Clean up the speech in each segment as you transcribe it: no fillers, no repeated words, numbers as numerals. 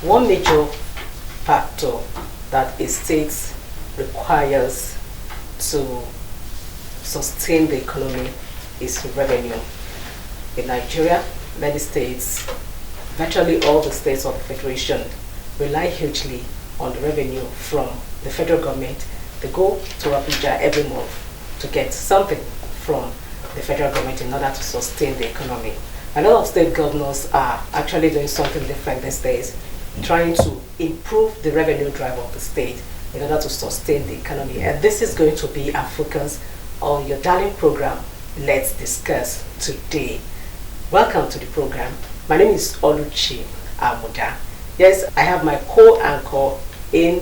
one major factor that a state requires to sustain the economy is revenue. In Nigeria, many states, virtually all the states of the Federation, rely hugely on the revenue from the federal government. They go to Abuja every month to get something from the federal government in order to sustain the economy. A lot of state governors are actually doing something different these days, trying to improve the revenue drive of the state in order to sustain the economy. And this is going to be our focus on your darling program, Let's Discuss today. Welcome to the program. My name is Oluchi Amuda. Yes, I have my co-anchor in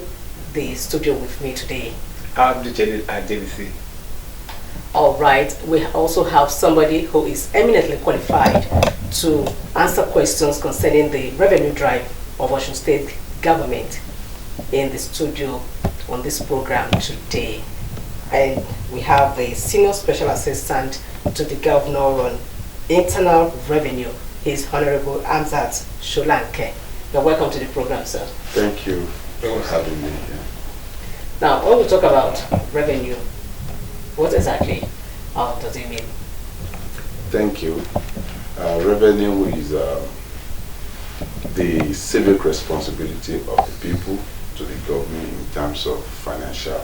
the studio with me today. Adeleke. All right, we also have somebody who is eminently qualified to answer questions concerning the revenue drive of Osun State government in the studio on this program today. And we have the Senior Special Assistant to the Governor on Internal Revenue, His Honorable Hamzat Solanke. You're welcome to the program, sir. Thank you for having me here. Now, when we talk about revenue, what exactly does it mean? Thank you. Revenue is the civic responsibility of the people to the government in terms of financial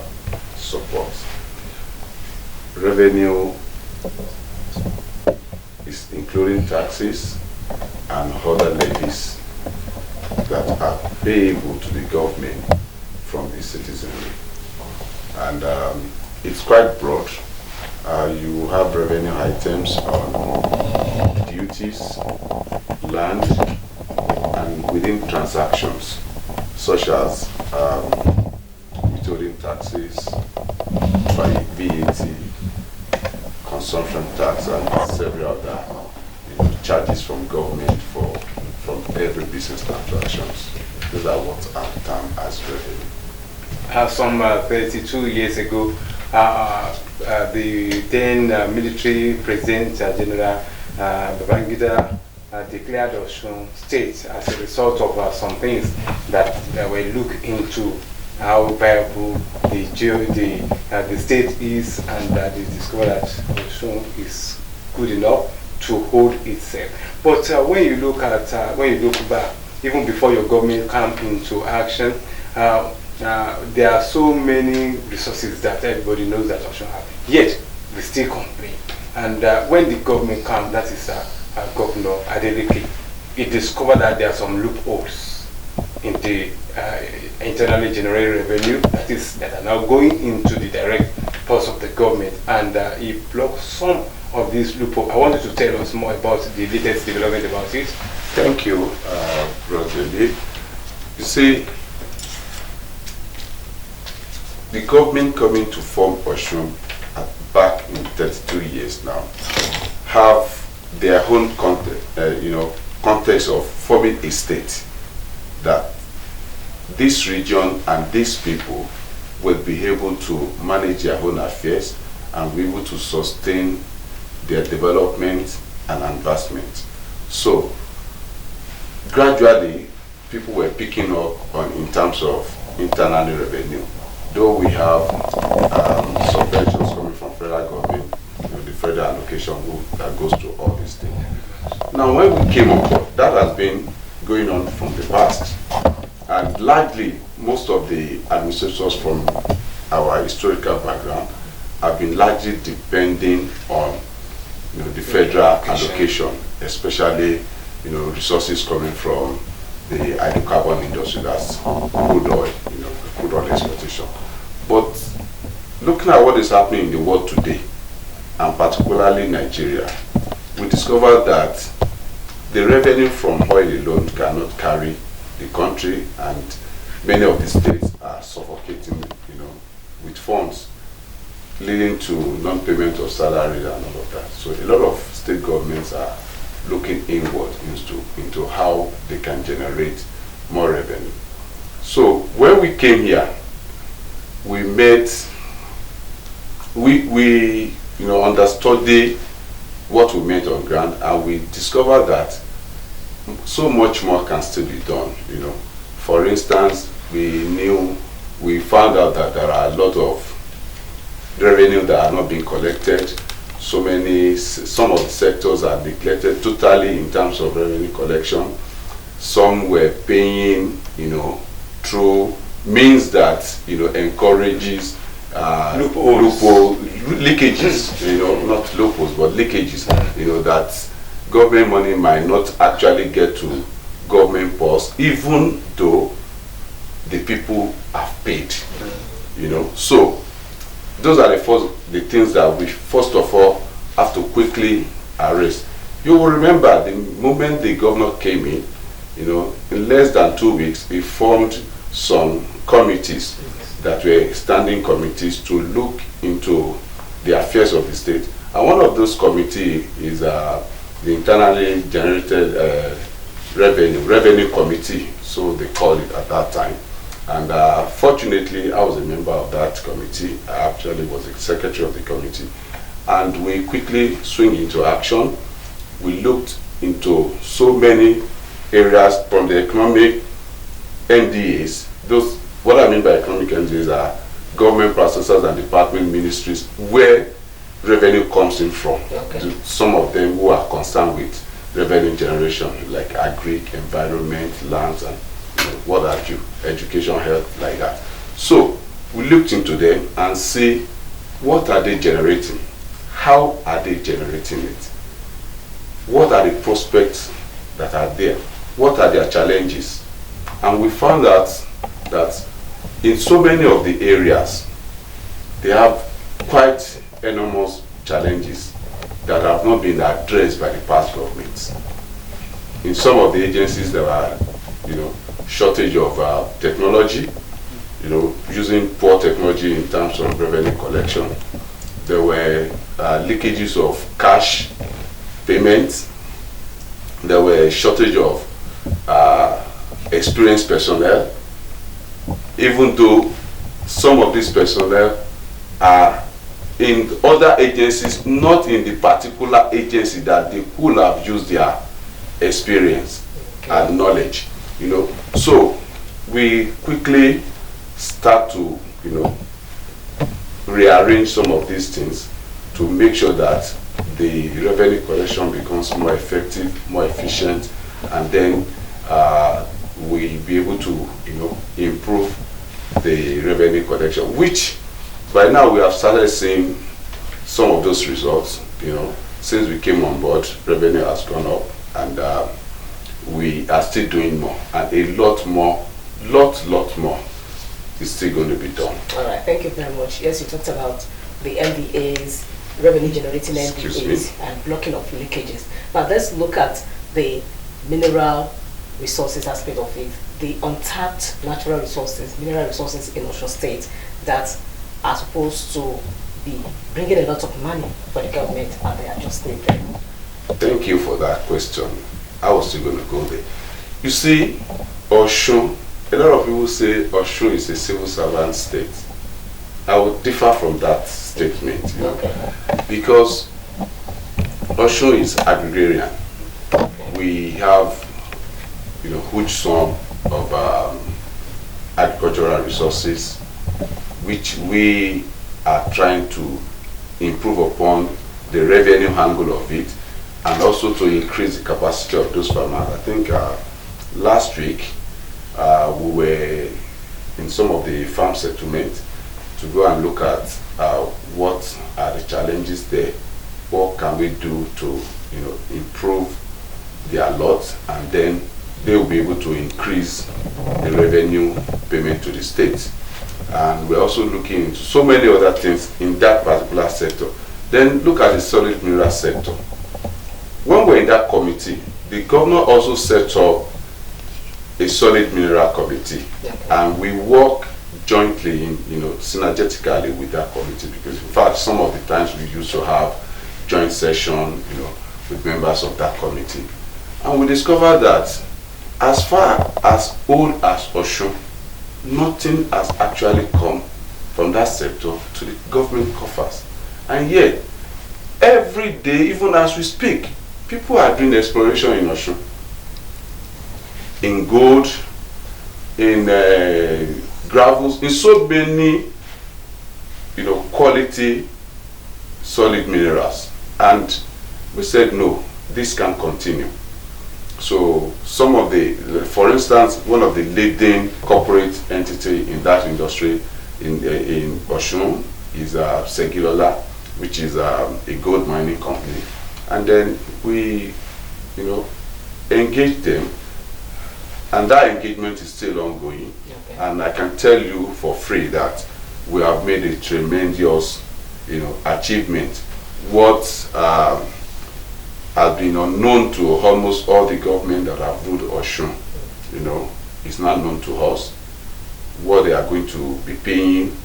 support. Revenue is including taxes and other levies that are payable to the government from the citizenry. And it's quite broad. You have revenue items on duties, land, and within transactions, such as withholding taxes, VAT, consumption tax, and several other charges from government from every business transactions. Those are what are termed as revenue. Some 32 years ago, the then military president, General Babangida, declared Osun State as a result of some things that were looked into how viable the state is, and they discovered that Osun is good enough to hold itself. But when you look back, even before your government came into action, there are so many resources that everybody knows that Osun have. Yet we still complain. And when the government came, that is Governor Adeleke, he discovered that there are some loopholes in the internally generated revenue that are now going into the direct purse of the government, and he blocked some of these loopholes. I wanted to tell us more about the latest development about it. Thank you, Brother Lee. You see, the government coming to form Osun back in 32 years now have their own context of forming a state, that this region and these people will be able to manage their own affairs and be able to sustain their development and advancement. So gradually people were picking up in terms of internal revenue. Though we have subventions coming from federal government, the federal allocation that goes to all these things. Now, when we came on board, that has been going on from the past, and largely most of the administrators from our historical background have been largely depending on the federal allocation, especially resources coming from the hydrocarbon industry, that's crude oil, crude oil exploitation. But looking at what is happening in the world today, and particularly Nigeria, we discovered that the revenue from oil alone cannot carry the country, and many of the states are suffocating, with funds, leading to non-payment of salaries and all of that. So a lot of state governments are looking inward into how they can generate more revenue. So when we came here, we understudied what we made on ground, and we discovered that so much more can still be done. For instance, we found out that there are a lot of revenue that are not being collected. Some of the sectors are neglected totally in terms of revenue collection. Some were paying, through means that, encourages leakages, not loopholes, but leakages, that government money might not actually get to government purse, even though the people have paid, So those are the things that we first of all have to quickly arrest. You will remember the moment the governor came in, in less than 2 weeks, he formed some committees that were standing committees to look into the affairs of the state. And one of those committees is the internally generated revenue committee, so they called it at that time. And fortunately, I was a member of that committee. I actually was the secretary of the committee. And we quickly swing into action. We looked into so many areas from the economic MDAs. What I mean by economic MDAs are government processors and department ministries where revenue comes in from. Okay. Some of them who are concerned with revenue generation, like agri, environment, lands, and what have you, education, health, like that. So we looked into them and see what are they generating, how are they generating it, what are the prospects that are there, what are their challenges, and we found out that in so many of the areas they have quite enormous challenges that have not been addressed by the past governments. In some of the agencies there are, shortage of technology, using poor technology in terms of revenue collection. There were leakages of cash payments. There were shortage of experienced personnel, even though some of these personnel are in other agencies, not in the particular agency that they could have used their experience and knowledge. So we quickly start to, rearrange some of these things to make sure that the revenue collection becomes more effective, more efficient, and then we be able to, improve the revenue collection, which by now we have started seeing some of those results. Since we came on board, revenue has gone up, and we are still doing more, and a lot more is still going to be done. All right, thank you very much. Yes, you talked about the MDAs, revenue generating MDAs, and blocking of leakages. But let's look at the mineral resources aspect of it, the untapped natural resources, mineral resources in Osun State that are supposed to be bringing a lot of money for the government, and they are just staying there. Thank you for that question. I was still going to go there. You see, Osun, a lot of people say Osun is a civil servant state. I would differ from that statement, because Osun is agrarian. We have, huge sum of agricultural resources, which we are trying to improve upon the revenue angle of it, and also to increase the capacity of those farmers. I think last week we were in some of the farm settlements to go and look at what are the challenges there, what can we do to improve their lot, and then they will be able to increase the revenue payment to the state. And we're also looking into so many other things in that particular sector. Then look at the solid mineral sector. When we're in that committee, the governor also set up a solid mineral committee, and we work jointly, synergetically with that committee, because in fact some of the times we used to have joint session, with members of that committee, and we discovered that as far as old as Osun, nothing has actually come from that sector to the government coffers, and yet every day, even as we speak, people are doing exploration in Osun, in gold, in gravels, in so many, quality solid minerals. And we said, no, this can continue. So some of for instance, one of the leading corporate entity in that industry in Osun is Segilola, which is a gold mining company. And then we, engaged them, and that engagement is still ongoing. Okay. And I can tell you for free that we have made a tremendous, achievement. What has been unknown to almost all the government that have ruled Osun, is not known to us. What they are going to be paying,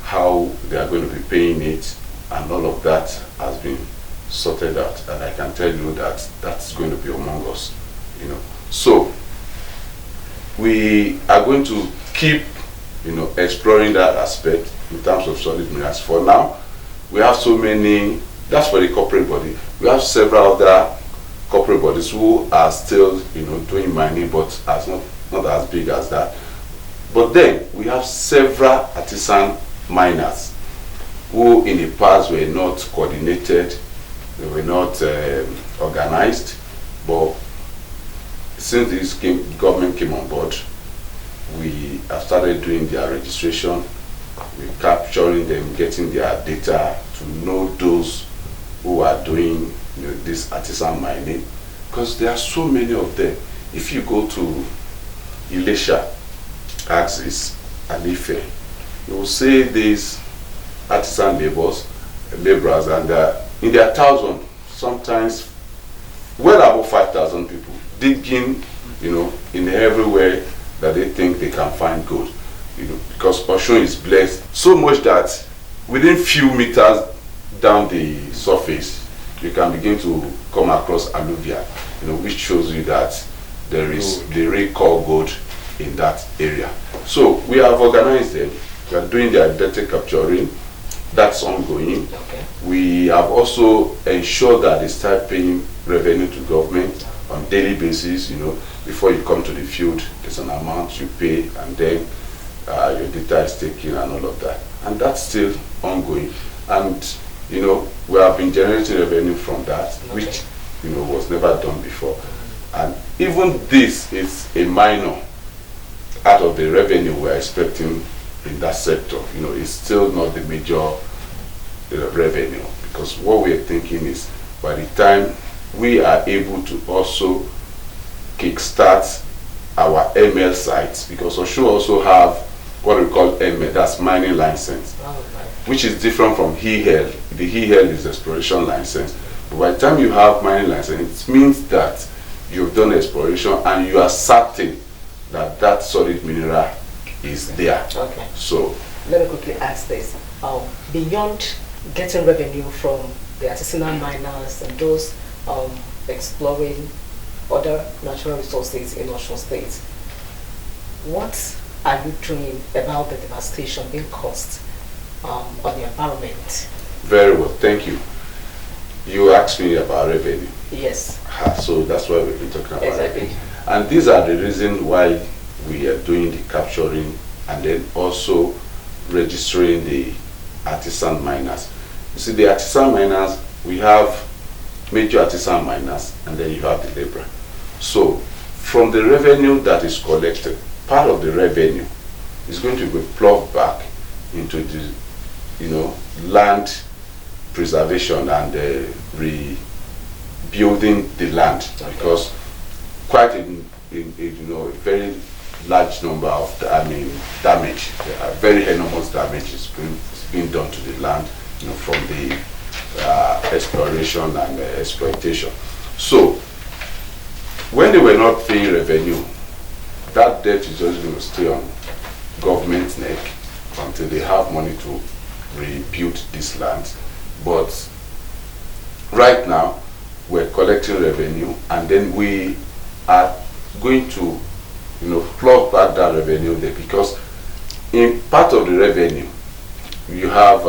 how they are going to be paying it, and all of that has been sorted out. And I can tell you that that's going to be among us, So we are going to keep, exploring that aspect in terms of solid minerals. For now, we have so many. That's for the corporate body. We have several other corporate bodies who are still, doing mining, but not as big as that. But then we have several artisan miners who in the past were not coordinated, they were not organized, but since this government came on board, we have started doing their registration, we're capturing them, getting their data to know those who are doing this artisan mining, because there are so many of them. If you go to Ilesha, Axis, and Ife, you will see these artisan laborers, and in their thousands, sometimes well above 5,000 people digging, in everywhere that they think they can find gold, because Osun is blessed so much that within few meters down the surface, you can begin to come across alluvia, which shows you that there is the real core gold in that area. So we have organized them. We are doing the data capturing. That's ongoing. Okay. We have also ensured that they start paying revenue to government on daily basis. Before you come to the field, there's an amount you pay, and then your data is taken and all of that. And that's still ongoing. And we have been generating revenue from that, which was never done before. And even this is a minor out of the revenue we're expecting in that sector. It's still not the major revenue, because what we're thinking is by the time we are able to also kickstart our ML sites, because Osun also have what we call ML, that's mining license, which is different from HEL. The HEL is exploration license. But by the time you have mining license, it means that you've done exploration and you are certain that that solid mineral is there. Okay. So let me quickly ask this: beyond getting revenue from the artisanal miners and those exploring other natural resources in Osun State, what are you doing about the devastation being caused on the environment? Very well, thank you. You asked me about revenue. Yes. So that's why we've been talking about exactly. revenue. And these are the reasons why we are doing the capturing and then also registering the artisan miners. You see, the artisan miners, we have major artisan miners, and then you have the labor. So from the revenue that is collected, part of the revenue is going to be plugged back into the land preservation and rebuilding the land, because quite a very large number of damage, very enormous damage is being done to the land from the exploration and exploitation. So when they were not paying revenue, that debt is just going to stay on government's neck until they have money to rebuild this land. But right now we're collecting revenue, and then we are going to plug back that revenue there, because in part of the revenue you have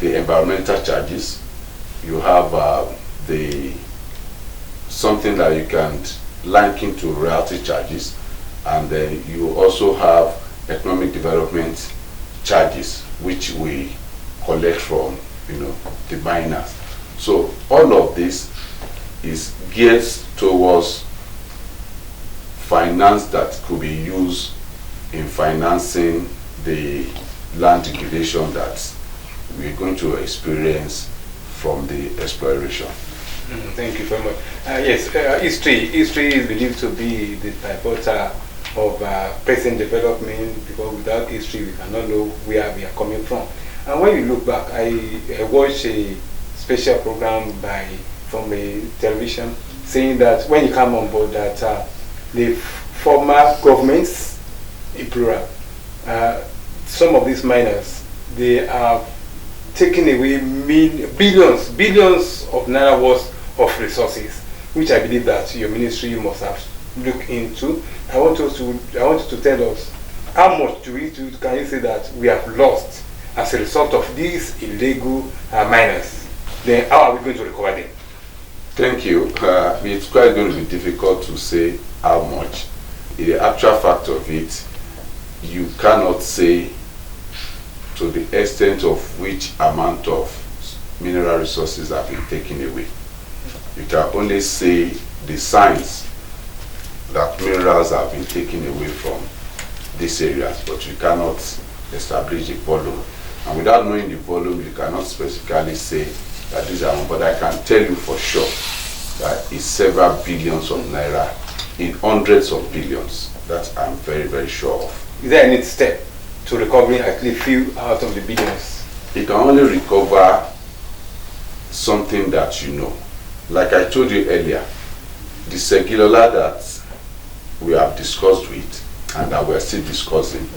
the environmental charges, you have the something that you can link into royalty charges, and then you also have economic development charges, which we collect from, the miners. So all of this is geared towards finance that could be used in financing the land degradation that we're going to experience from the exploration. Thank you very much. Yes, history is believed to be the pivotal of present development, because without history we cannot know where we are coming from. And when you look back, I watched a special program from a television saying that when you come on board that the former governments, in plural, some of these miners, they are taking away billions of naira worth of resources, which I believe that your ministry must have looked into. I want you to tell us how much can you say that we have lost as a result of these illegal miners? Then how are we going to recover them? Thank you. It's quite going to be difficult to say how much. In the actual fact of it, you cannot say to the extent of which amount of mineral resources have been taken away. You can only say the signs that minerals have been taken away from these areas, but you cannot establish the volume. And without knowing the volume, you cannot specifically say that these are, but I can tell you for sure that it's several billions of naira in hundreds of billions. That I'm very, very sure of. Is there any step to recovering at least few out of the billions? You can only recover something that you know. Like I told you earlier, the Segilola that we have discussed with and that we are still discussing,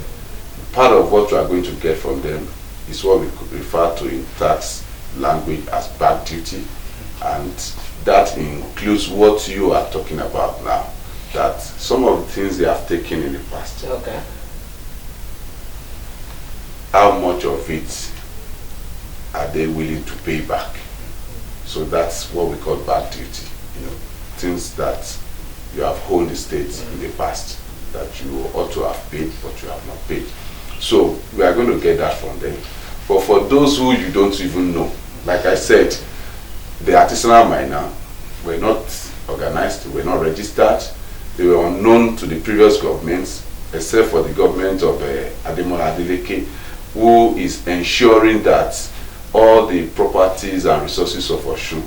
part of what we are going to get from them is what we could refer to in tax language as back duty, and that includes what you are talking about now, that some of the things they have taken in the past. Okay. How much of it are they willing to pay back? So that's what we call back duty. Things that you have owed the state in the past that you ought to have paid, but you have not paid. So we are going to get that from them. But for those who you don't even know, like I said, the artisanal miner were not organized, they were not registered, they were unknown to the previous governments, except for the government of Ademola Adeleke, who is ensuring that all the properties and resources of Osun,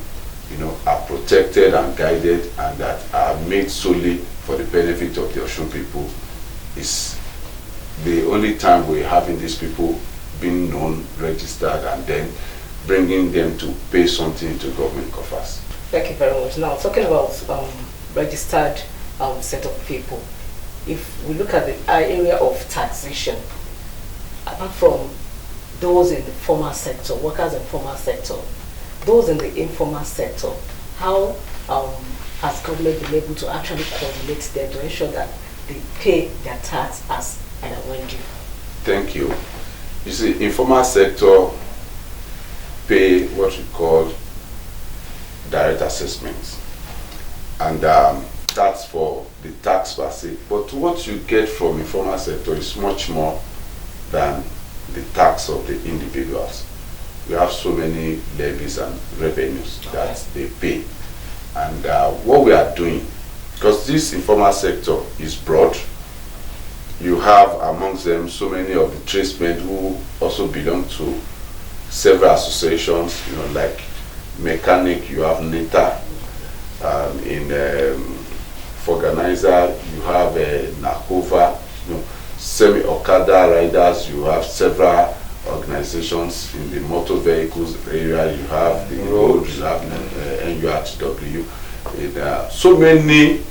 are protected and guided, and that are made solely for the benefit of the Osun people. Is the only time we're having these people being known, registered, and then bringing them to pay something to government coffers. Thank you very much. Now, talking about registered set of people, if we look at the area of taxation, apart from those in the formal sector, workers in the formal sector, those in the informal sector, how has government been able to actually coordinate them to ensure that they pay their tax as and when due? Thank you. You see, informal sector pay what we call direct assessments, and that's for the tax per se. But what you get from informal sector is much more than the tax of the individuals. We have so many levies and revenues that they pay. And what we are doing, because this informal sector is broad, you have amongst them so many of the tradesmen who also belong to several associations, like mechanic, you have NETA, for organizer, you have NACOVA, semi-Okada riders, you have several organizations. In the motor vehicles area, you have the road, you have NURTW, so many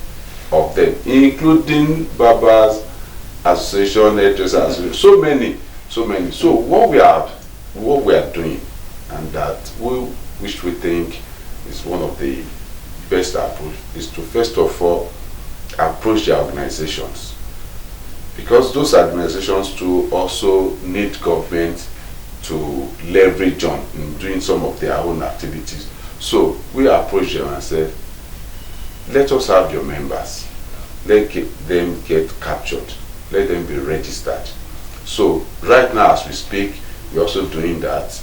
of them, including Barbers Association, hairdressers, so many. So what we are doing, and that which we think is one of the best approach, is to first of all approach the organizations, because those organizations too also need government to leverage on in doing some of their own activities. So we approach them and say, let us have your members. let them get captured, let them be registered. So right now as we speak, we're also doing that,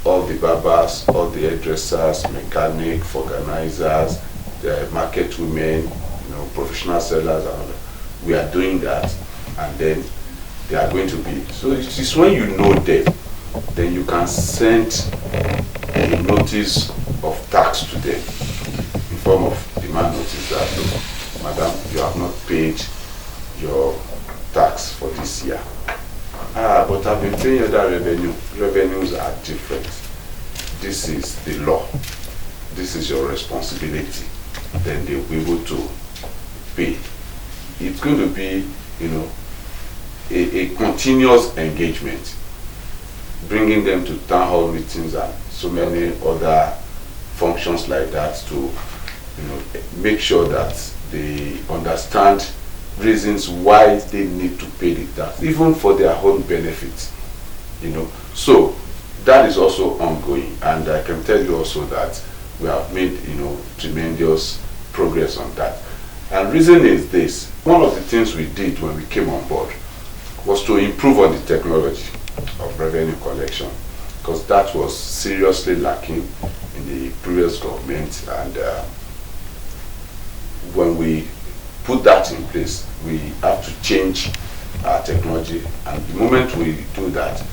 all the barbers, all the hairdressers, mechanics, organizers, the market women, professional sellers, and all that. We are doing that, and then they are going to be. So it is when you know them, then you can send a notice of tax to them in form of demand notice that, look, madam, you have not paid your tax for this year. But I've been paying other revenue. Revenues are different. This is the law. This is your responsibility. Then they'll be able to pay. It's going to be, a continuous engagement, bringing them to town hall meetings and so many other functions like that to, make sure that they understand reasons why they need to pay the tax, even for their own benefit. So that is also ongoing, and I can tell you also that we have made tremendous progress on that. And reason is this: one of the things we did when we came on board was to improve on the technology of revenue collection, because that was seriously lacking in the previous government. And when we put that in place, we have to change our technology, and the moment we do that,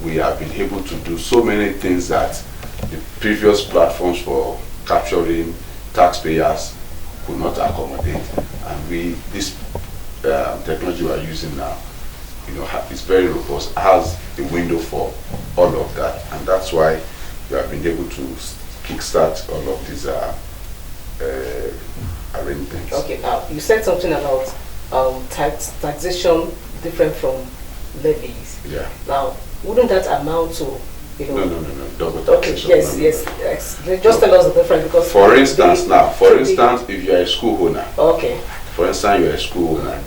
we have been able to do so many things that the previous platforms for capturing taxpayers could not accommodate. And this technology we are using now, is very robust, has a window for all of that, and that's why we have been able to kickstart all of these arrangements. Okay, now you said something about taxation different from levies. Yeah. Now, wouldn't that amount to, No, double Okay, taxation. yes. Just tell us the difference, because For instance, if you are a school owner, okay, for instance, you are a school owner,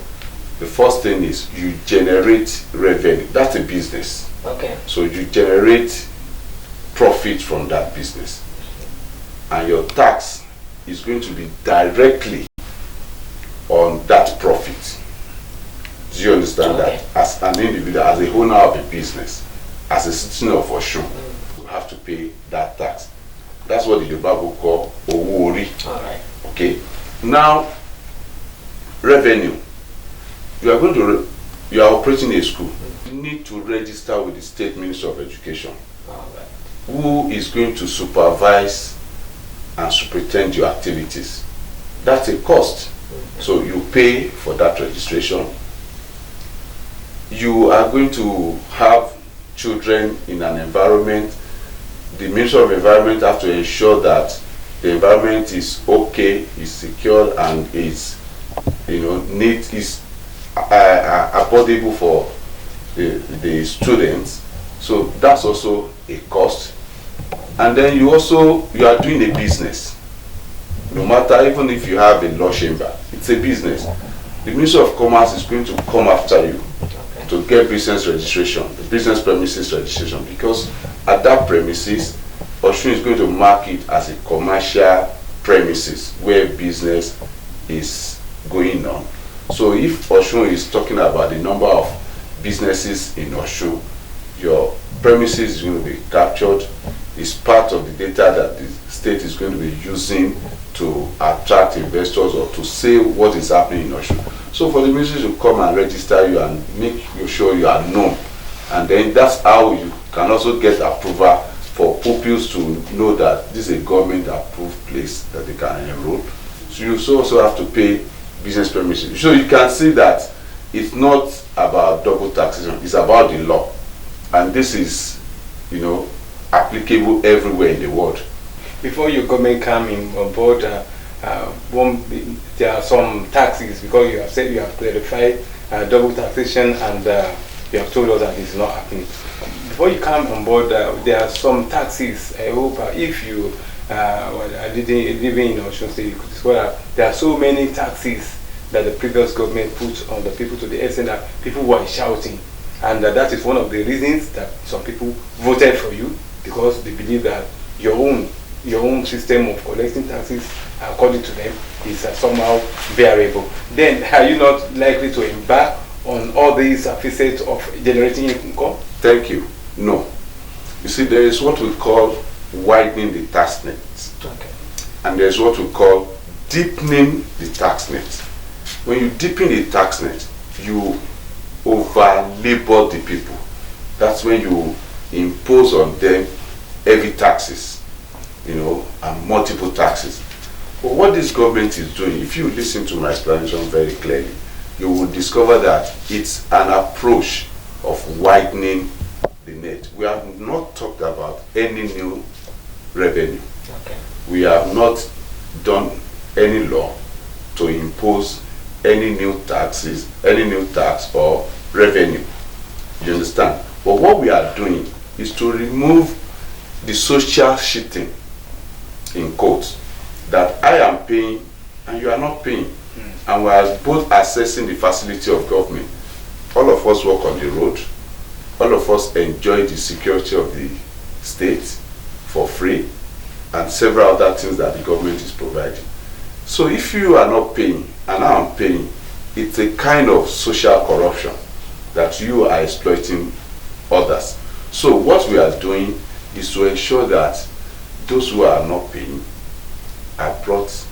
the first thing is you generate revenue. That's a business. okay, So you generate profit from that business, and your tax is going to be directly on that profit. Do you understand Okay. that? As an individual, as a owner of a business, as a citizen of Osun, you have to pay that tax. That's what the Yoruba will call Owori. all right, Okay. Now, revenue. You are operating a school. You need to register with the State Ministry of Education, all right, who is going to supervise and superintend your activities. That's a cost. So you pay for that registration. You are going to have children in an environment. The Ministry of Environment have to ensure that the environment is okay, is secure, and is neat, is affordable for the students. So that's also a cost. And then you are doing a business. No matter, even if you have a law chamber, it's a business. The Ministry of Commerce is going to come after you to get business registration, the business premises registration, because at that premises, Osun is going to mark it as a commercial premises where business is going on. So if Osun is talking about the number of businesses in Osun, your premises is going to be captured. It's part of the data that the state is going to be using to attract investors or to say what is happening in Osun. So for the ministry to come and register you and make sure you are known, and then that's how you can also get approval for pupils to know that this is a government approved place that they can enroll. So you also have to pay business premises. So you can see that it's not about double taxation, it's about the law. And this is, applicable everywhere in the world. Before your government come on board, there are some taxes, because you have said you have clarified double taxation, and you have told us that it's not happening. Before you come on board, there are some taxes. I hope if you living in Osun State, you could discover there are so many taxes that the previous government put on the people, to the extent that people were shouting, and that is one of the reasons that some people voted for you, because they believe that your own your own system of collecting taxes according to them is somehow variable, then are you not likely to embark on all these facets of generating income? Thank you. No. You see, there is what we call widening the tax net. Okay. And there's what we call deepening the tax net. When you deepen the tax net, you over-labor the people. That's when you impose on them heavy taxes, and multiple taxes. But what this government is doing, if you listen to my explanation very clearly, you will discover that it's an approach of widening the net. We have not talked about any new revenue. Okay. We have not done any law to impose any new taxes, any new tax or revenue. You understand? But what we are doing is to remove the social shitting, in quotes, that I am paying and you are not paying. And we are both assessing the facility of government. All of us work on the road. All of us enjoy the security of the state for free, and several other things that the government is providing. So if you are not paying and I am paying, it's a kind of social corruption that you are exploiting others. So what we are doing is to ensure that those who are not paying are brought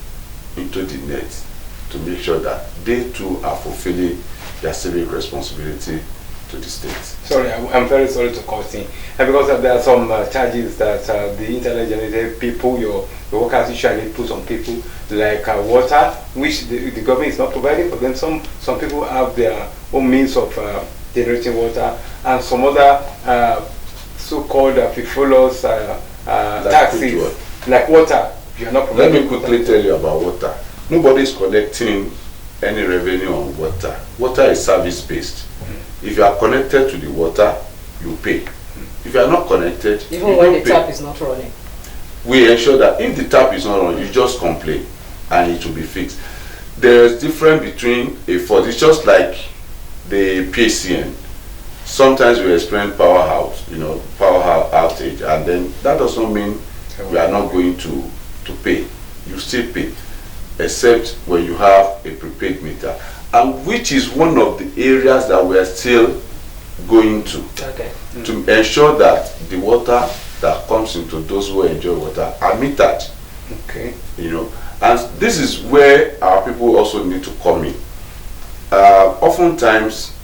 into the net to make sure that they too are fulfilling their civic responsibility to the state. Sorry, I'm very sorry to cut in. And because there are some charges that the internet generated people, your workers usually put on people, like water, which the government is not providing for them. Some people have their own means of generating water, and some other so-called frivolous taxes, like water. You are not providing. Let me quickly tell you about water. Nobody is collecting any revenue on water. Water is service-based. If you are connected to the water, you pay. If you are not connected, even when the tap is not running. We ensure that if the tap is not running, you just complain and it will be fixed. There is difference between a fault. It's just like the PCN. Sometimes we experience power outage, and then that does not mean we are not going to pay. You still pay, except when you have a prepaid meter, and which is one of the areas that we are still going to ensure that the water that comes into those who enjoy water are metered. Okay. And this is where our people also need to come in. Oftentimes,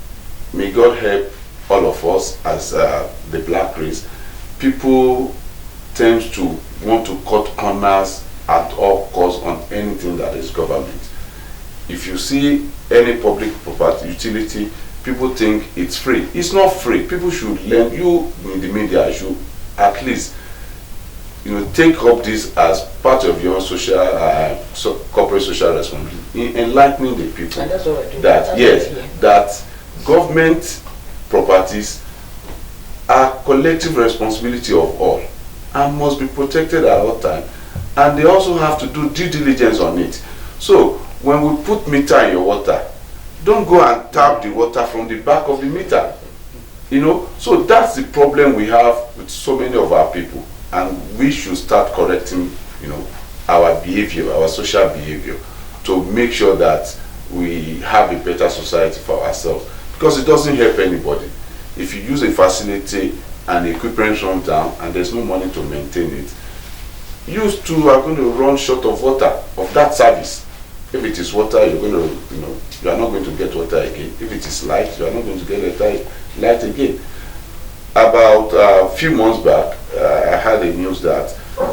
may God help all of us as the black race, people tend to want to cut corners at all costs on anything that is government. If you see any public property utility, people think it's free. It's not free. People should learn. You in the media should at least take up this as part of your social corporate social responsibility in enlightening the people. And that's what I do. That government properties are collective responsibility of all and must be protected at all time, and they also have to do due diligence on it. So when we put meter in your water, don't go and tap the water from the back of the meter. So that's the problem we have with so many of our people, and we should start correcting our behavior, our social behavior, to make sure that we have a better society for ourselves, because it doesn't help anybody if you use a facility and the equipment runs down and there's no money to maintain it. You too are going to run short of water, of that service. If it is water, you're going to, you are not going to get water again. If it is light, you are not going to get light again. About a few months back, I had a news that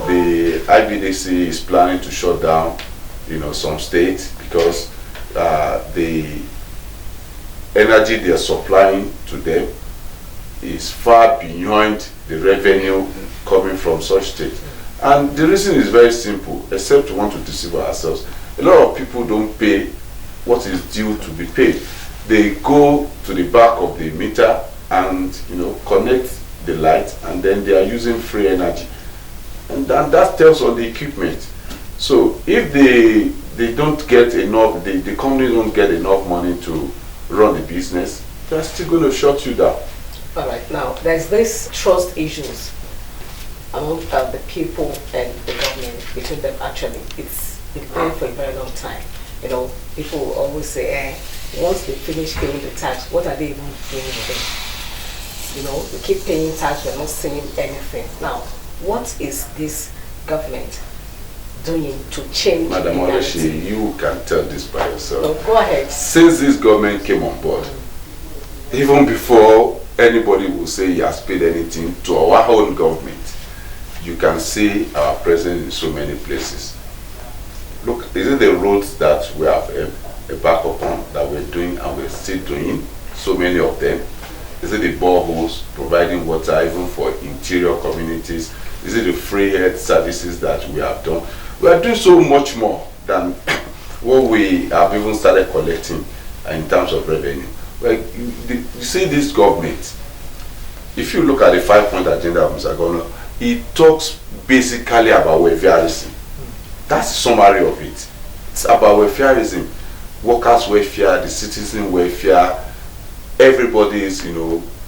the IBDC is planning to shut down, some states, because the energy they are supplying to them is far beyond the revenue coming from such states. And the reason is very simple, except we want to deceive ourselves. A lot of people don't pay what is due to be paid. They go to the back of the meter and connect the light, and then they are using free energy. And that tells on the equipment. So if they don't get enough, the company don't get enough money to run the business, they're still going to shut you down. All right, now there's this trust issues among the people and the government, between them actually. It's been going for a very long time. You know, people will always say, once they finish paying the tax, what are they even doing with it? You know, we keep paying tax, we're not seeing anything. Now, what is this government doing to change Madam the narrative? Oleshi, you can tell this by yourself. No, go ahead. Since this government came on board, even before anybody will say he has paid anything to our own government, you can see our presence in so many places. Look, is it the roads that we have embarked upon that we're doing and we're still doing? So many of them. Is it the boreholes providing water even for interior communities? Is it the free health services that we have done? We are doing so much more than what we have even started collecting in terms of revenue. Well, you see this government, if you look at the 5-point agenda of Mr. Governor, it talks basically about welfareism. That's the summary of it. It's about welfareism, workers' welfare, the citizen welfare, everybody's,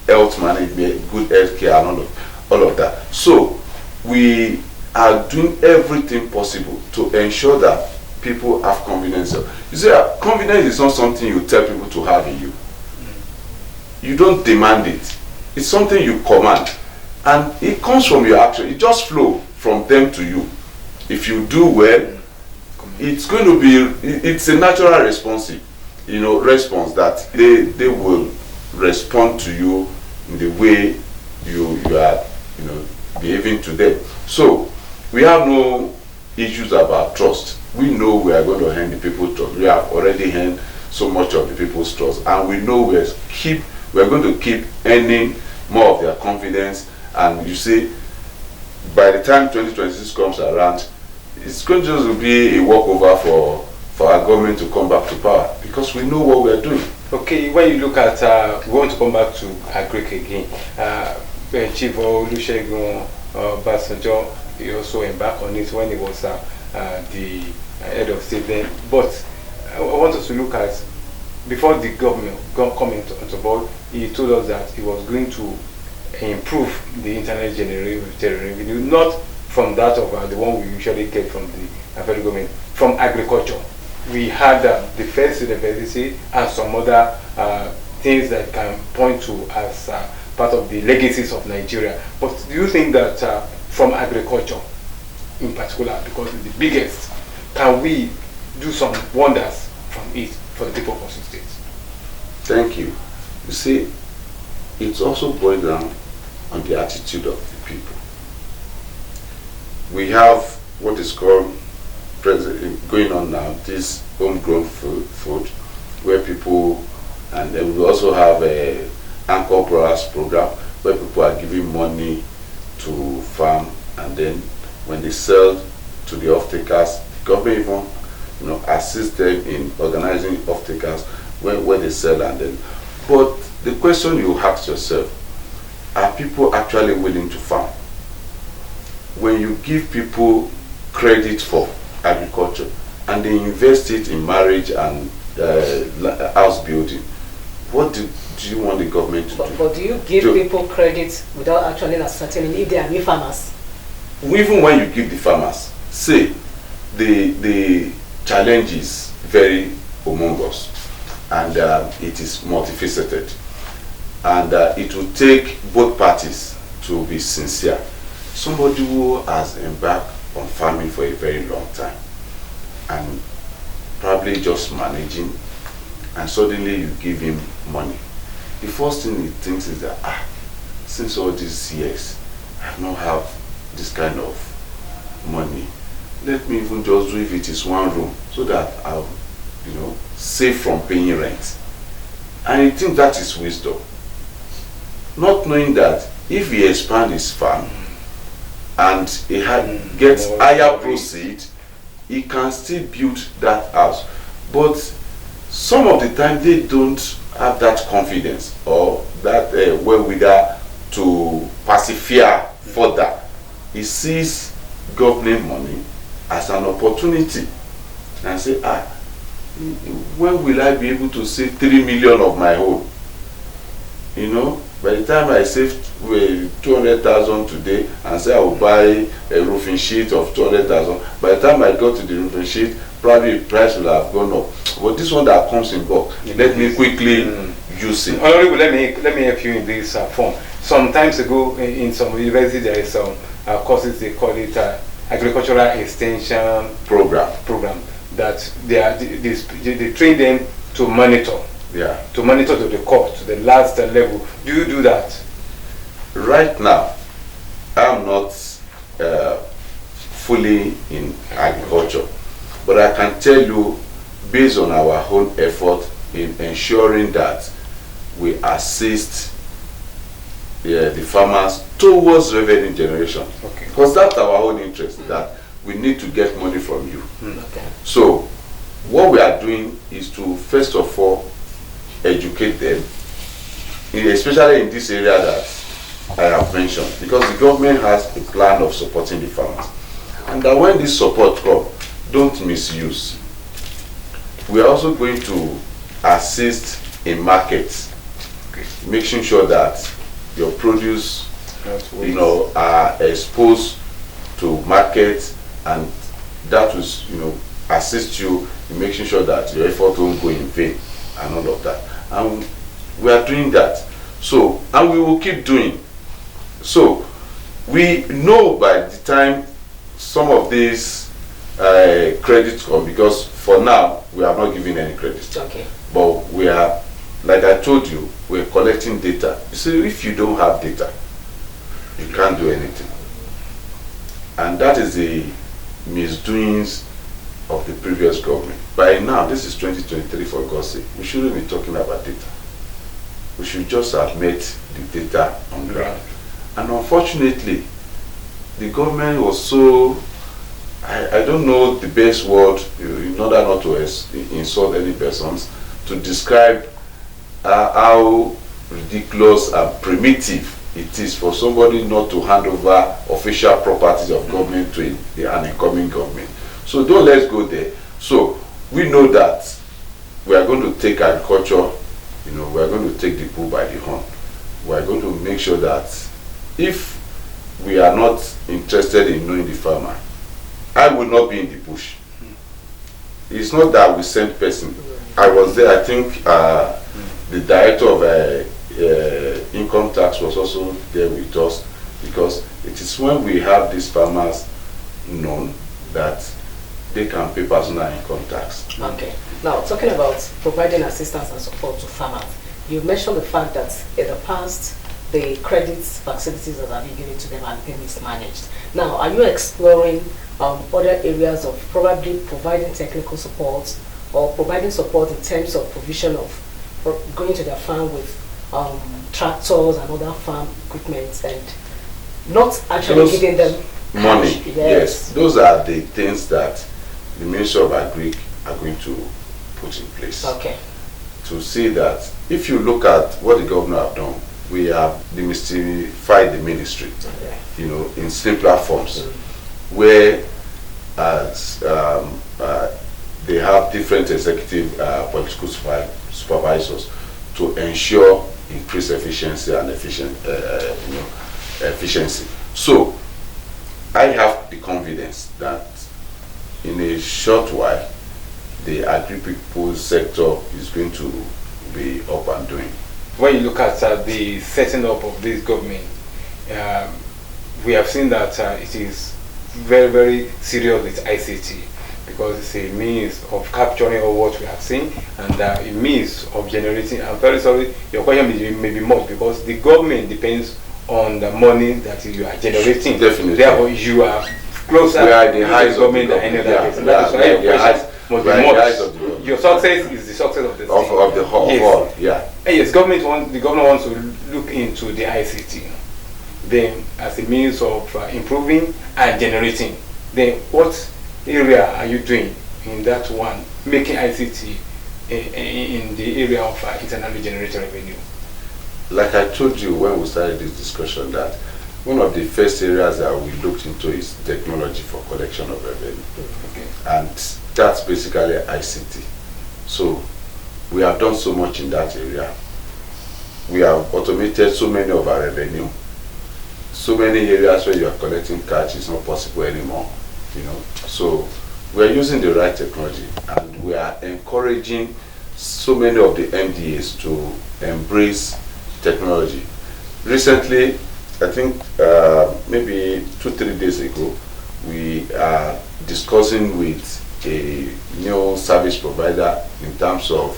health management, good health care, and all of that. So we are doing everything possible to ensure that people have confidence. You see, confidence is not something you tell people to have in you. You don't demand it. It's something you command. And it comes from your action. It just flows from them to you. If you do well, it's going to be, it's a natural response that they will respond to you in the way you are, behaving to them. So we have no issues about trust. We know we are going to earn the people's trust. We have already earned so much of the people's trust, and we know we're going to keep earning more of their confidence. And you see, by the time 2026 comes around, it's going to just be a walkover for our government to come back to power, because we know what we are doing. Okay, when you look at, we want to come back to Adeleke again. Chief Olusegun Basanjo, he also embarked on it when he was the head of state then. But I want us to look at, before the government coming to board, he told us that he was going to improve the internet generated revenue, not from that of the one we usually get from the federal government, from agriculture. We had the first university and some other things that can point to as part of the legacies of Nigeria. But do you think that from agriculture in particular, because it's the biggest, can we do some wonders from it for the people of Osun State? Thank you. You see, it's also boiled down on the attitude of the people. We have what is called going on now, this homegrown food, where people, and then we also have a anchor growers program where people are giving money to farm, and then when they sell to the off-takers, the government even assist them in organizing off-takers where they sell. And then, but the question you ask yourself, are people actually willing to farm? When you give people credit for agriculture and they invest it in marriage and house building, what do you want the government to do? But do you give people credit without actually ascertaining if they are real farmers? Even when you give the farmers, say the challenge is very humongous and it is multifaceted, and it will take both parties to be sincere. Somebody who has embarked on farming for a very long time and probably just managing, and suddenly you give him money, the first thing he thinks is that since all these years I have not have this kind of money, let me even just do if it is one room so that I'll save from paying rent. And he thinks that is wisdom, not knowing that if he expands his farm and he gets higher proceeds, he can still build that house. But some of the time they don't have that confidence or that wherewithal to persevere further. He sees government money as an opportunity and say, when will I be able to save 3 million of my own? By the time I save 200,000 today and say I will buy a roofing sheet of 200,000, by the time I go to the roofing sheet, probably the price will have gone up. But this one that comes in bulk, let me quickly use it. Honorable, let me help you in this form. Some times ago, in some university, there is some courses, they call it agricultural extension program. That they train them to monitor. Yeah. To monitor to the core, to the last level. Do you do that? Right now, I'm not fully in agriculture, but I can tell you, based on our own effort in ensuring that we assist the farmers towards revenue generation. Okay. Because that's our own interest, that we need to get money from you. Okay. So, what we are doing is to, first of all, educate them, especially in this area that I have mentioned, because the government has a plan of supporting the farmers. And that when this support comes, don't misuse. We are also going to assist in markets, making sure that your produce, are exposed to markets, and that will, assist you in making sure that your effort won't go in vain and all of that. And we are doing that. So, and we will keep doing. So, we know by the time some of these credits come, because for now we are not giving any credit. Okay. But we are, like I told you, we're collecting data. So if you don't have data, you can't do anything. And that is the misdoings of the previous government. By now, this is 2023 for God's sake. We shouldn't be talking about data. We should just admit the data on ground. And unfortunately, the government was so, I don't know the best word in order not to insult any persons, to describe how ridiculous and primitive it is for somebody not to hand over official properties of government to an incoming government. So don't let's go there. So we know that we are going to take agriculture, we are going to take the bull by the horn. We are going to make sure that if we are not interested in knowing the farmer, I will not be in the bush. It's not that we send person. I was there, I think the director of income tax was also there with us, because it is when we have these farmers known that they can pay personal income tax. Okay. Now, talking about providing assistance and support to farmers, you mentioned the fact that in the past, the credit facilities that have been given to them have been mismanaged. Now, are you exploring other areas of probably providing technical support or providing support in terms of provision of going to their farm with tractors and other farm equipment, and not actually giving them money? Cash? Yes, those are the things that the Ministry of Agri are going to put in place. Okay. To see that, if you look at what the governor have done, we have demystified the ministry, in simpler forms, where they have different executive political supervisors to ensure increased efficiency and efficiency. So I have the confidence that in a short while, the agri-people sector is going to be up and doing. When you look at the setting up of this government, we have seen that it is very, very serious with ICT, because it's a means of capturing all what we have seen, and a means of generating. I'm very sorry, your question may be much, because the government depends on the money that you are generating. Definitely. Therefore, you are closer to the highs of the government than any other person. Yeah, that is why your question must be much. Your success is the success of the state. Of the whole. Yes. Yeah. And yes, the government wants to look into the ICT, then as a means of improving and generating. Then what area are you doing in that one, making ICT in the area of internally generated revenue? Like I told you when we started this discussion, that one of the first areas that we looked into is technology for collection of revenue. Okay. And that's basically ICT. So we have done so much in that area. we have automated so many of our revenue. So many areas where you are collecting cash is not possible anymore, you know. So we are using the right technology, and we are encouraging so many of the MDAs to embrace technology. Recently, I think maybe 2-3 days ago, we are discussing with a new service provider in terms of,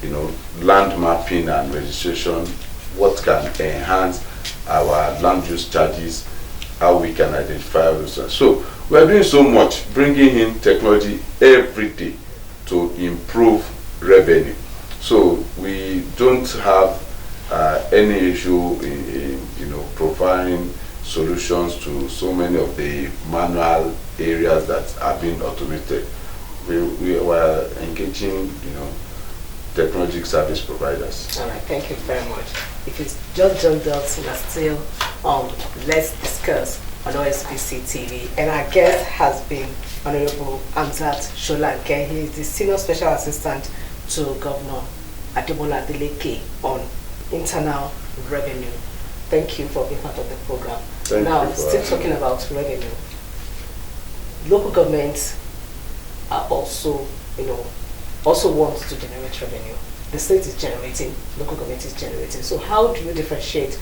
you know, land mapping and registration, what can enhance our land use charges, how we can identify those. So we are doing so much, bringing in technology every day to improve revenue. So we don't have any issue in you know, providing solutions to so many of the manual areas that are being automated. We were engaging, you know, technology service providers. All right, thank you very much. If it's just joined us, we are still on Let's Discuss on OSBC TV, and our guest has been Honorable Hamzat Solanke. He is the Senior Special Assistant to Governor Ademola Adeleke on internal revenue. Thank you for being part of the program. Now, still talking about revenue. Local governments are also, you know, also want to generate revenue. The state is generating, local government is generating. So how do you differentiate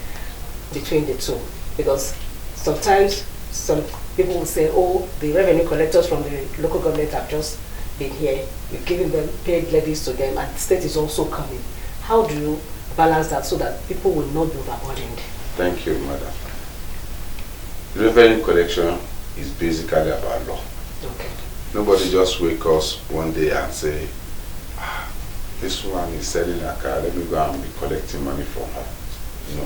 between the two? Because sometimes some people will say, oh, the revenue collectors from the local government have just been here, we're giving them paid levies to them, and the state is also coming. How do you balance that so that people will not be overburdened? Thank you, madam. Revenue collection is basically about law. Okay. Nobody just wake us one day and say, this woman is selling a car, let me go and be collecting money from her. No.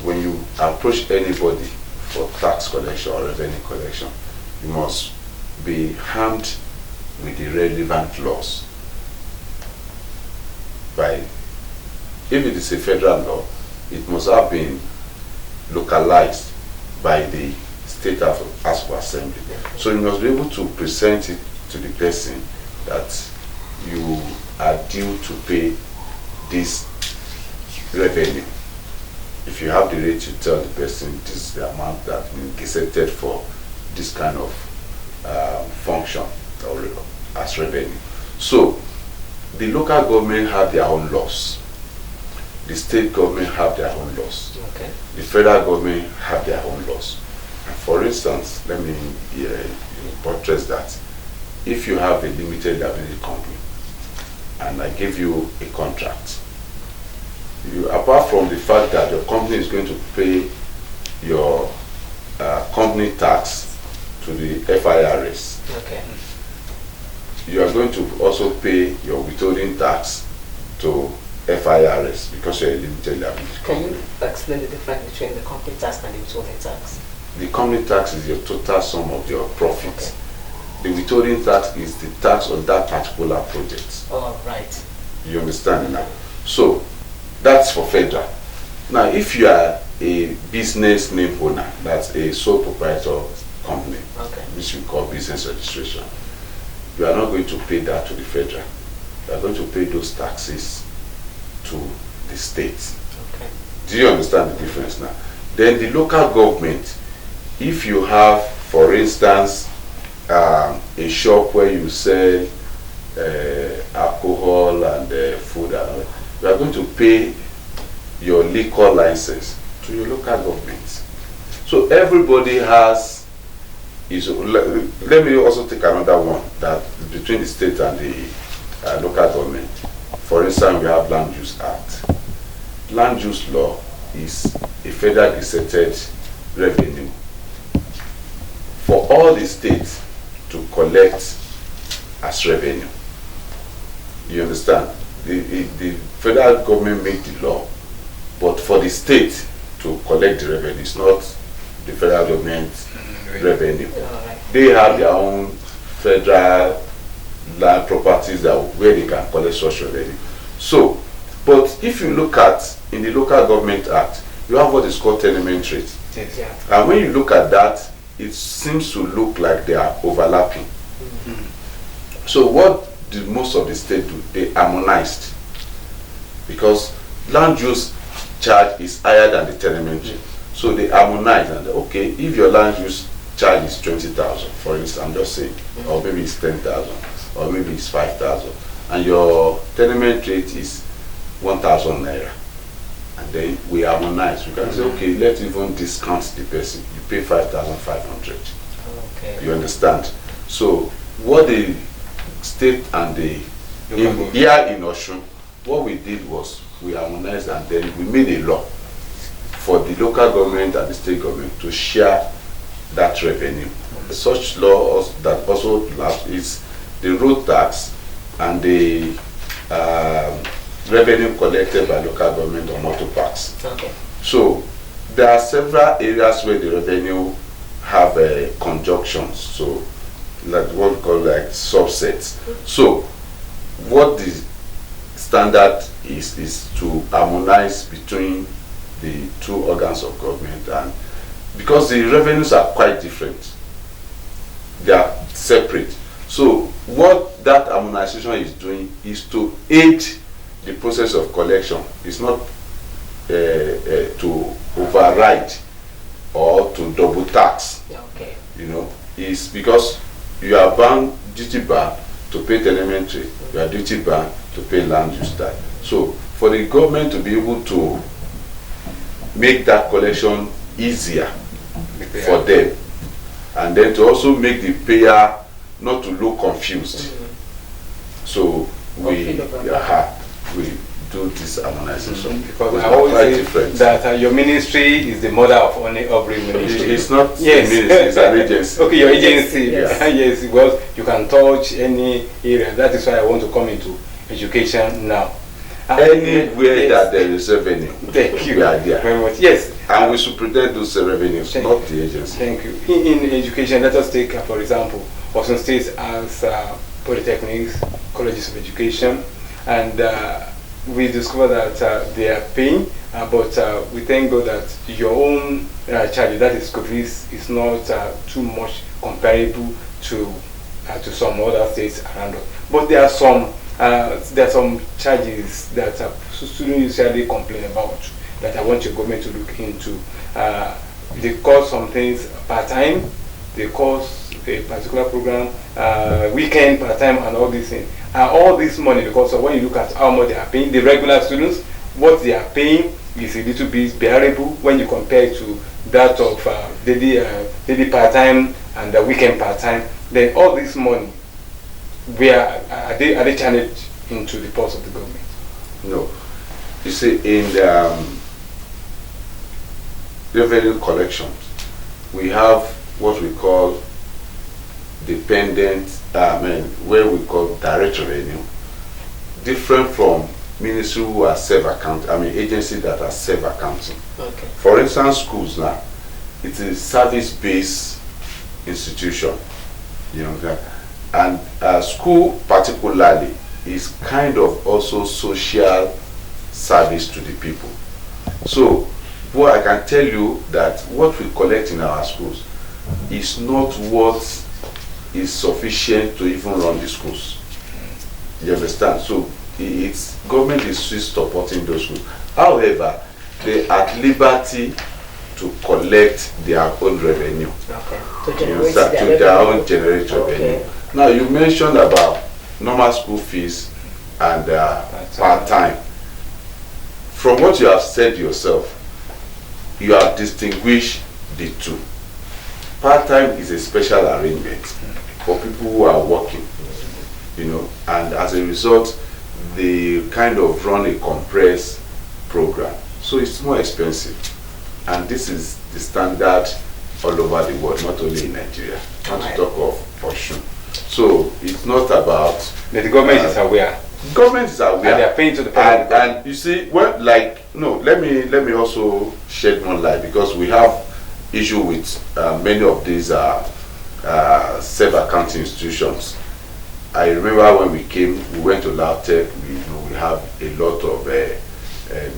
When you approach anybody for tax collection or revenue collection, you must be armed with the relevant laws. If it is a federal law, it must have been localized by the State House of Assembly. So you must be able to present it to the person that you are due to pay this revenue. If you have the rate, you tell the person this is the amount that been gazetted for this kind of function or as revenue. So the local government have their own laws. The state government have their own laws. Okay. The federal government have their own laws. For instance, let me buttress that. If you have a limited liability company and I give you a contract, apart from the fact that your company is going to pay your company tax to the FIRS, Okay. you are going to also pay your withholding tax to FIRS because you're a limited liability company. Can you explain the difference between the company tax and the withholding tax? The company tax is your total sum of your profits. Okay. The withholding tax is the tax on that particular project. All right. You understand now? So that's for federal. Now, if you are a business name owner, that's a sole proprietor company, okay, which we call business registration, you are not going to pay that to the federal. You are going to pay those taxes to the state. Okay. Do you understand the difference now? Then the local government, if you have, for instance, a shop where you sell alcohol and food, and you are going to pay your liquor license to your local government. So everybody has his own. Let me also take another one that between the state and the local government. For instance, we have Land Use Act. Land use law is a federal gazetted revenue for all the states to collect as revenue. You understand? The federal government made the law, but for the state to collect the revenue, it's not the federal government revenue. Right. They have their own federal land properties where they can collect such revenue. So, but if you look at in the Local Government Act, you have what is called tenement rate. Yes. Yeah. And when you look at that, it seems to look like they are overlapping. So what did most of the states do? They harmonized, because land use charge is higher than the tenement rate. So they harmonize and okay, if your land use charge is 20,000, for instance, I'm just saying, or maybe it's 10,000, or maybe it's 5,000, and your tenement rate is 1,000 naira, and then we harmonize. We can say, okay, let's even discount the person. You pay 5,500. Okay. You understand? So what the state and the here in Osun, what we did was we harmonized and then we made a law for the local government and the state government to share that revenue. Such law that also is the road tax and the revenue collected by local government on motor parks. Okay. So there are several areas where the revenue have conjunctions, so like what we call like subsets. So what the standard is to harmonize between the two organs of government, and because the revenues are quite different, they are separate. So what that harmonization is doing is to aid the process of collection. It's not to override or to double tax. Okay. You know, it's because you are bound, duty bound to pay tenement rate, you are duty bound to pay land use tax. So for the government to be able to make that collection easier for them, and then to also make the payer not to look confused. So we do this harmonization. Because I always say that your ministry is the mother of every ministry. It's not a ministry, it's an agency. Okay, your agency. Yes. Yes, well, you can touch any area. That is why I want to come into education now. Anywhere that there is revenue, thank you we are there. very much. Yes. And we should protect those revenues, not the agency. Thank you. In education, let us take, for example, Osun State has polytechnics, colleges of education, and we discovered that they are paying, but we thank God that your own charge, that is school fees, is not too much comparable to some other states around us. But there are some charges that students usually complain about that I want your government to look into. They cost some things part-time, they cost a particular program, weekend part-time, and all these things. All this money, because of when you look at how much they are paying, the regular students, what they are paying is a little bit bearable when you compare it to that of daily part-time and the weekend part-time. Then all this money, where are they channeled into the purse of the government? No. You see, in the revenue collections, we have what we call dependent, where we call direct revenue, different from ministry who are self-account, agencies that are self-accounting. Okay. For instance, schools now, it is service-based institution, you know, and school particularly is kind of also social service to the people. So what I can tell you that what we collect in our schools is not what is sufficient to even run the schools. You understand? So it's government is still supporting those schools. However, they are at liberty to collect their own revenue. Okay. To their own generate revenue. Now you mentioned about normal school fees and part-time. From what you have said yourself, you have distinguished the two. Part-time is a special arrangement for people who are working, you know, and as a result, they kind of run a compressed program. So it's more expensive. And this is the standard all over the world, not only in Nigeria, not to talk of Osun. So it's not about... The government is aware. Government is aware. And they are paying to the public. And you see, well, like, no, let me also shed one light, because we have issue with many of these self-accounting institutions. I remember when we came, we went to LabTech, we have a lot of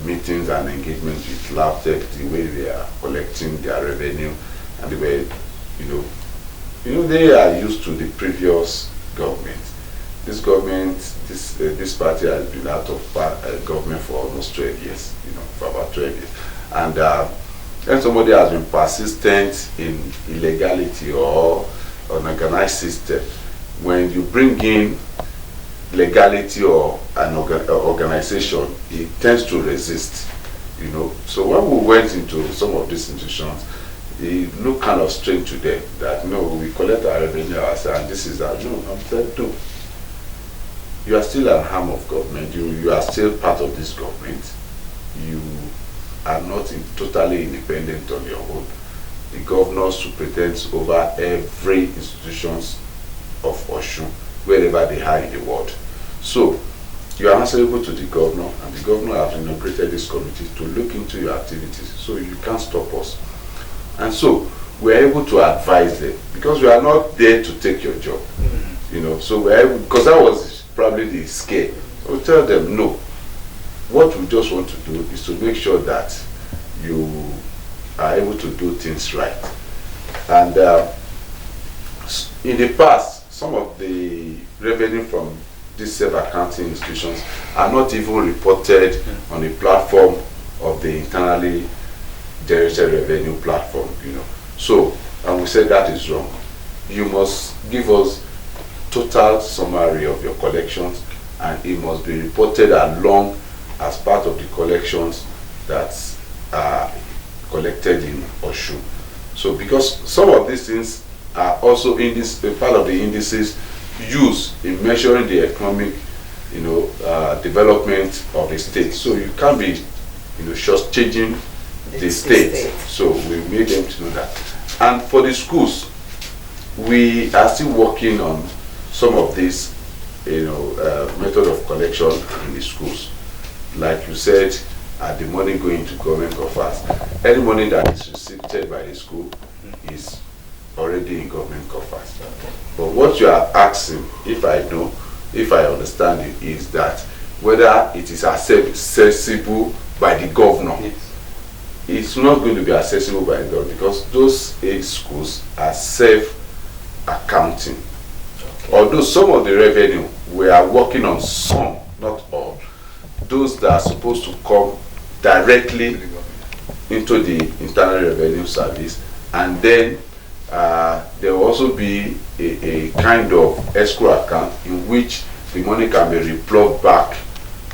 meetings and engagements with LabTech, the way they are collecting their revenue, and the way, they are used to the previous government. this government, this party has been out of government for almost 12 years, for about 12 years. And then somebody has been persistent in illegality or unorganized system. When you bring in legality or an organization, it tends to resist, So when we went into some of these institutions, it looked kind of strange to them that, no, we collect our revenue ourselves and this is our, no, I'm saying, no. You are still an arm of government, you are still part of this government. You are not totally independent on your own. The governor superintends over every institutions of Osun, wherever they are in the world. So, you are answerable to the governor, and the governor has inaugurated this committee to look into your activities, so you can't stop us. And so, we are able to advise them, because we are not there to take your job. So we are able, because that was probably the scare. So we tell them, no, what we just want to do is to make sure that you are able to do things right. And in the past, some of the revenue from these self-accounting institutions are not even reported on the platform of the internally generated revenue platform, So, and we said that is wrong. You must give us total summary of your collections, and it must be reported along as part of the collections that are collected in Osun. So, because some of these things are also part of the indices used in measuring the economic, development of the state. So you can't be, just changing the state. So we made them to know that. And for the schools, we are still working on some of this, method of collection in the schools. Like you said, the money going to government coffers, any money that is received by the school is already in government coffers. But what you are asking, if I understand it, is that whether it is accessible by the governor. Yes. It's not going to be accessible by the governor, because those 8 schools are self-accounting. Although some of the revenue, we are working on some, not all, those that are supposed to come directly into the Internal Revenue Service, and then there will also be a kind of escrow account in which the money can be replugged back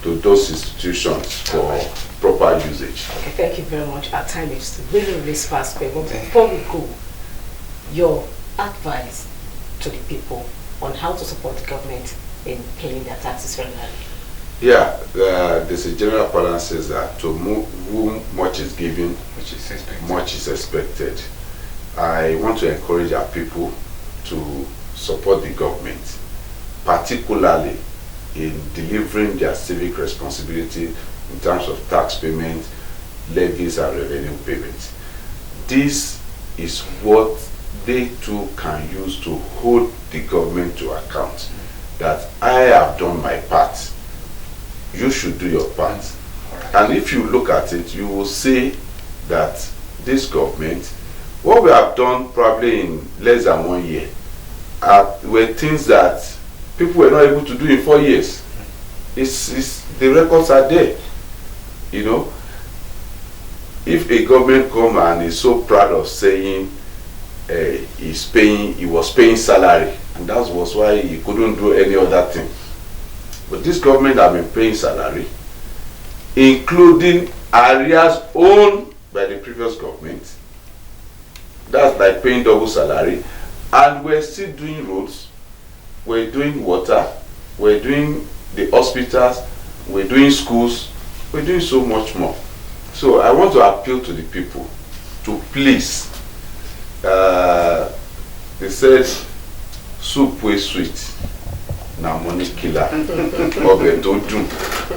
to those institutions for proper usage. Okay, thank you very much. Our time is really fast. But before we go, your advice to the people on how to support the government in paying their taxes regularly. Yeah, there's a general parlance says that to whom much is given, much is expected. I want to encourage our people to support the government, particularly in delivering their civic responsibility in terms of tax payment, levies and revenue payment. This is what they too can use to hold the government to account, that I have done my part, you should do your part. And if you look at it, you will see that this government, what we have done probably in less than 1 year, were things that people were not able to do in 4 years. The records are there. If a government come and is so proud of saying he was paying salary, and that was why he couldn't do any other thing. But this government have been paying salary, including arrears owned by the previous government. That's like paying double salary, and we're still doing roads, we're doing water, we're doing the hospitals, we're doing schools, we're doing so much more. So I want to appeal to the people to please, they said soup wey sweet na money killer, ọbẹ̀ tó dùn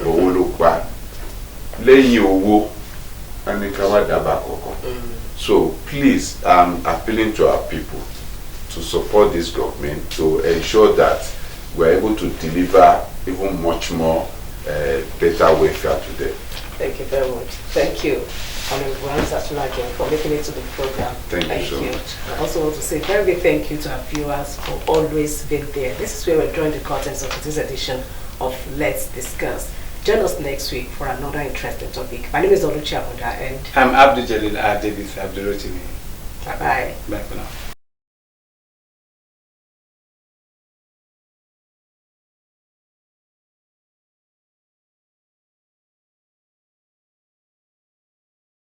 owó ló pa, lẹ́yìn owó ẹni ká wá dábàá kọ̀ọ̀kan. So please, I'm appealing to our people to support this government to ensure that we're able to deliver even much more better welfare to them. Thank you very much. Thank you. Honorable Hamzat Solanke, for making it to the program. Thank you so much. I also want to say very big thank you to our viewers for always being there. This is where we're drawing the curtains of this edition of Let's Discuss. Join us next week for another interesting topic. My name is Oluchi Abuda and I'm Abdul Jalil Davis Abdurrotimi. Bye-bye. Bye for now.